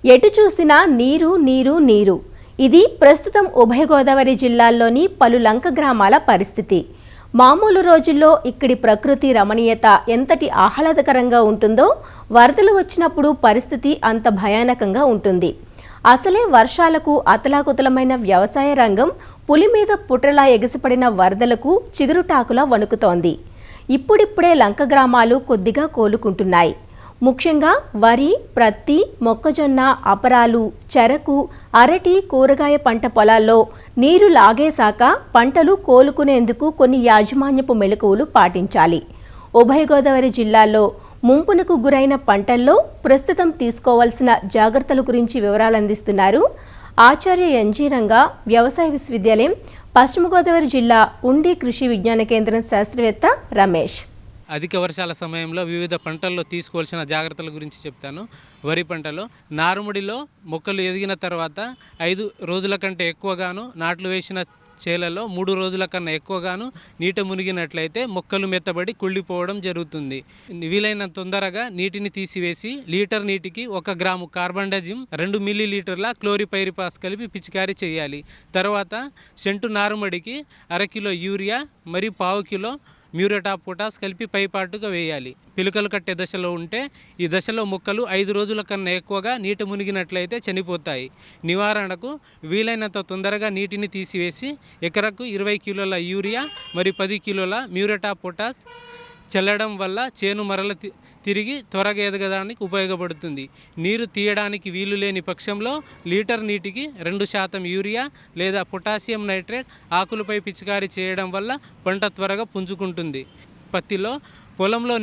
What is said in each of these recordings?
ఎటు చూసినా నీరు నీరు నీరు. ఇది ప్రస్తుతం ఉభయ గోదావరి జిల్లాల్లోని పలు లంక గ్రామాల పరిస్థితి. మామూలు రోజుల్లో ఇక్కడి ప్రకృతి రమణీయత ఎంతటి ఆహ్లాదకరంగా ఉంటుందో వరదలు వచ్చినప్పుడు పరిస్థితి అంత భయానకంగా ఉంటుంది. అసలే వర్షాలకు అతలాకుతలమైన వ్యవసాయ రంగం పులి మీద పుట్రలా ఎగిసిపడిన వరదలకు చిగురుటాకులా వణుకుతోంది. ఇప్పుడిప్పుడే లంక గ్రామాలు కొద్దిగా కోలుకుంటున్నాయి. ముఖ్యంగా వరి, ప్రత్తి, మొక్కజొన్న, అపరాలు, చెరకు, అరటి, కూరగాయ పంట పొలాల్లో నీరు లాగేశాక పంటలు కోలుకునేందుకు కొన్ని యాజమాన్యపు మెలకువలు పాటించాలి. ఉభయ గోదావరి జిల్లాల్లో ముంపునకు గురైన పంటల్లో ప్రస్తుతం తీసుకోవాల్సిన జాగ్రత్తల గురించి వివరాలు అందిస్తున్నారు ఆచార్య ఎన్జీ రంగా వ్యవసాయ విశ్వవిద్యాలయం, పశ్చిమ గోదావరి జిల్లా ఉండి కృషి విజ్ఞాన కేంద్రం శాస్త్రవేత్త రమేష్. అధిక వర్షాల సమయంలో వివిధ పంటల్లో తీసుకోవాల్సిన జాగ్రత్తల గురించి చెప్తాను. వరి పంటలో నారుమడిలో మొక్కలు ఎదిగిన తర్వాత 5 రోజుల కంటే ఎక్కువగాను, నాట్లు వేసిన చేలలో 3 రోజుల కన్నా ఎక్కువగాను నీట మునిగినట్లయితే మొక్కలు మెత్తబడి కుళ్ళిపోవడం జరుగుతుంది. వీలైన తొందరగా నీటిని తీసివేసి లీటర్ నీటికి 1 గ్రాము కార్బండజిమ్, 2 మిల్లీలీటర్ల క్లోరిపైరిపాస్ కలిపి పిచికారీ చేయాలి. తర్వాత సెంటు నారుమడికి 1/2 కిలో యూరియా మరియు 1/4 కిలో మ్యూరేట్ ఆఫ్ పొటాస్ కలిపి పైపాటుగా వేయాలి. పిలుకలు కట్టే దశలో ఉంటే ఈ దశలో మొక్కలు 5 రోజుల కన్నా ఎక్కువగా నీట మునిగినట్లయితే చనిపోతాయి. నివారణకు వీలైనంత తొందరగా నీటిని తీసివేసి ఎకరకు 20 కిలోల యూరియా మరియు 10 కిలోల మ్యూరేట్ ఆఫ్ పొటాస్ చల్లడం వల్ల చేను మరల తిరిగి త్వరగా ఎదగడానికి ఉపయోగపడుతుంది. నీరు తీయడానికి వీలు లేని పక్షంలో లీటర్ నీటికి 2% యూరియా లేదా పొటాషియం నైట్రేట్ ఆకులపై పిచికారీ చేయడం వల్ల పంట త్వరగా పుంజుకుంటుంది. పత్తిలో పొలంలో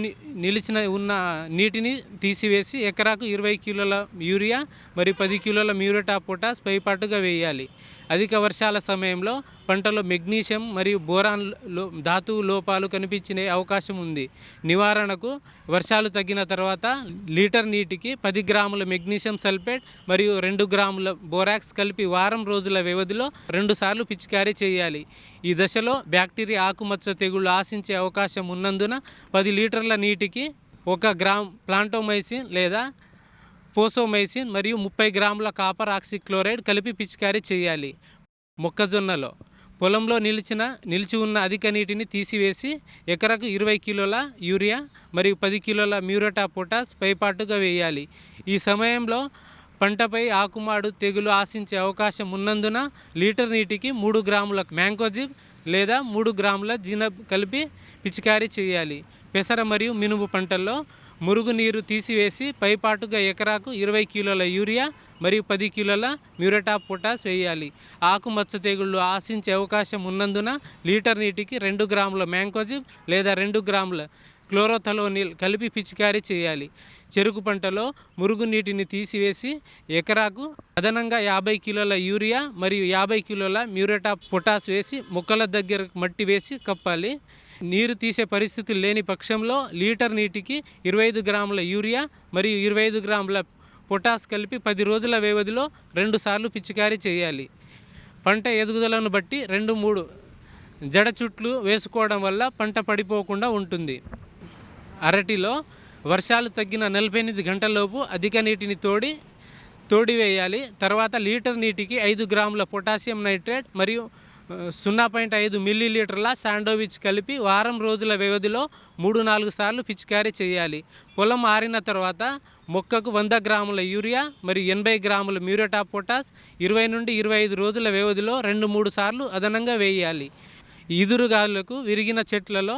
నిలిచిన ఉన్న నీటిని తీసివేసి ఎకరాకు 20 కిలోల యూరియా మరియు 10 కిలోల మ్యూరేట్ ఆఫ్ పొటాస్ పైపాటుగా వేయాలి. అధిక వర్షాల సమయంలో పంటలో మెగ్నీషియం మరియు బోరాన్ ధాతువు లోపాలు కనిపించే అవకాశం ఉంది. నివారణకు వర్షాలు తగ్గిన తర్వాత లీటర్ నీటికి 10 గ్రాముల మెగ్నీషియం సల్ఫేట్ మరియు 2 గ్రాముల బోరాక్స్ కలిపి వారం రోజుల వ్యవధిలో 2 సార్లు పిచికారీ చేయాలి. ఈ దశలో బ్యాక్టీరియా ఆకుమచ్చ తెగుళ్లు ఆశించే అవకాశం ఉన్నందున 10 లీటర్ల నీటికి 1 గ్రామ్ ప్లాంటోమైసిన్ లేదా పోసోమైసిన్ మరియు 30 గ్రాముల కాపర్ ఆక్సిక్లోరైడ్ కలిపి పిచికారీ చేయాలి. మొక్కజొన్నలో పొలంలో నిలిచి ఉన్న అధిక నీటిని తీసివేసి ఎకరకు 20 కిలోల యూరియా మరియు 10 కిలోల మ్యూరేట్ ఆఫ్ పొటాస్ పైపాటుగా వేయాలి. ఈ సమయంలో పంటపై ఆకుమాడు తెగులు ఆశించే అవకాశం ఉన్నందున లీటర్ నీటికి 3 గ్రాముల మ్యాంకోజిబ్ లేదా 3 గ్రాముల జినబ్ కలిపి పిచికారీ చేయాలి. పెసర మరియు మినుము పంటల్లో మురుగునీరు తీసివేసి పైపాటుగా ఎకరాకు 20 కిలోల యూరియా మరియు 10 కిలోల మ్యూరేట్ ఆఫ్ పొటాస్ వేయాలి. ఆకుమచ్చ తెగుళ్లు ఆశించే అవకాశం ఉన్నందున లీటర్ నీటికి 2 గ్రాముల మ్యాంకోజిబ్ లేదా 2 గ్రాముల క్లోరోథలోనిల్ కలిపి పిచికారీ చేయాలి. చెరుకు పంటలో మురుగునీటిని తీసివేసి ఎకరాకు అదనంగా 50 కిలోల యూరియా మరియు 50 కిలోల మ్యూరేట్ ఆఫ్ పొటాస్ వేసి మొక్కల దగ్గర మట్టి వేసి కప్పాలి. నీరు తీసే పరిస్థితి లేని పక్షంలో లీటర్ నీటికి 25 గ్రాముల యూరియా మరియు 25 గ్రాముల పొటాస్ కలిపి 10 రోజుల వ్యవధిలో 2 సార్లు పిచికారీ చేయాలి. పంట ఎదుగుదలను బట్టి 2-3 జడ చుట్లు వేసుకోవడం వల్ల పంట పడిపోకుండా ఉంటుంది. అరటిలో వర్షాలు తగ్గిన 48 గంటలలోపు అధిక నీటిని తోడివేయాలి. తర్వాత లీటర్ నీటికి 5 గ్రాముల పొటాషియం నైట్రేట్ మరియు 0.5 మిల్లీలీటర్ల శాండోవిచ్ కలిపి వారం రోజుల వ్యవధిలో 3-4 సార్లు పిచికారీ చేయాలి. పొలం ఆరిన తర్వాత మొక్కకు 100 గ్రాముల యూరియా మరియు 80 గ్రాముల మ్యూరేట్ ఆఫ్ పొటాస్ 20 నుండి 25 రోజుల వ్యవధిలో 2-3 సార్లు అదనంగా వేయాలి. ఈదురుగాలులకు విరిగిన చెట్లలో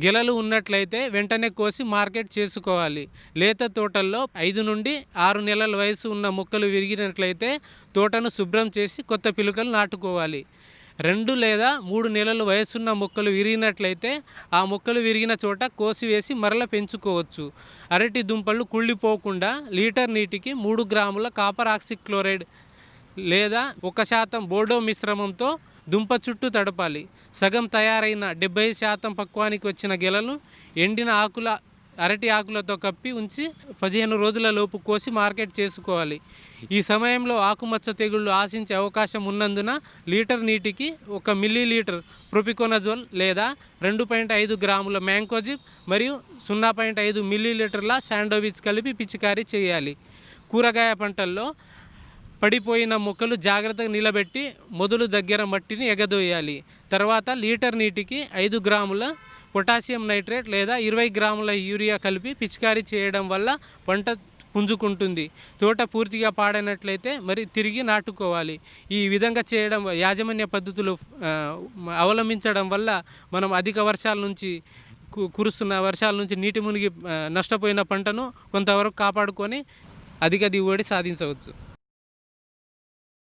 గెలలు ఉన్నట్లయితే వెంటనే కోసి మార్కెట్ చేసుకోవాలి. లేత తోటల్లో 5 నుండి 6 నెలల వయసు ఉన్న మొక్కలు విరిగినట్లయితే తోటను శుభ్రం చేసి కొత్త పిలుకలు నాటుకోవాలి. 2 లేదా 3 నెలల వయసున్న మొక్కలు విరిగినట్లయితే ఆ మొక్కలు విరిగిన చోట కోసివేసి మరల పెంచుకోవచ్చు. అరటి దుంపలు కుళ్ళిపోకుండా లీటర్ నీటికి 3 గ్రాముల కాపర్ ఆక్సిక్లోరైడ్ లేదా 1% బోర్డో మిశ్రమంతో దుంప చుట్టూ తడపాలి. సగం తయారైన 70% పక్వానికి వచ్చిన గెలను ఎండిన అరటి ఆకులతో కప్పి ఉంచి 15 రోజుల లోపు కోసి మార్కెట్ చేసుకోవాలి. ఈ సమయంలో ఆకుమచ్చ తెగుళ్లు ఆశించే అవకాశం ఉన్నందున లీటర్ నీటికి 1 మిల్లీలీటర్ ప్రొపికోనజోల్ లేదా 2.5 గ్రాముల మ్యాంకోజిబ్ మరియు 0.5 మిల్లీలీటర్ల శాండోవిచ్ కలిపి పిచికారీ చేయాలి. కూరగాయ పంటల్లో పడిపోయిన మొక్కలు జాగ్రత్తగా నిలబెట్టి మొదలు దగ్గర మట్టిని ఎగదోయాలి. తర్వాత లీటర్ నీటికి 5 గ్రాముల పొటాషియం నైట్రేట్ లేదా 20 గ్రాముల యూరియా కలిపి పిచికారీ చేయడం వల్ల పంట పుంజుకుంటుంది. తోట పూర్తిగా పాడైనట్లయితే మరి తిరిగి నాటుకోవాలి. ఈ విధంగా చేయడం యాజమాన్య పద్ధతులు అవలంబించడం వల్ల మనం అధిక వర్షాల నుంచి కురుస్తున్న వర్షాల నుంచి నీటి మునిగి నష్టపోయిన పంటను కొంతవరకు కాపాడుకొని అధిక దిగుబడి సాధించవచ్చు.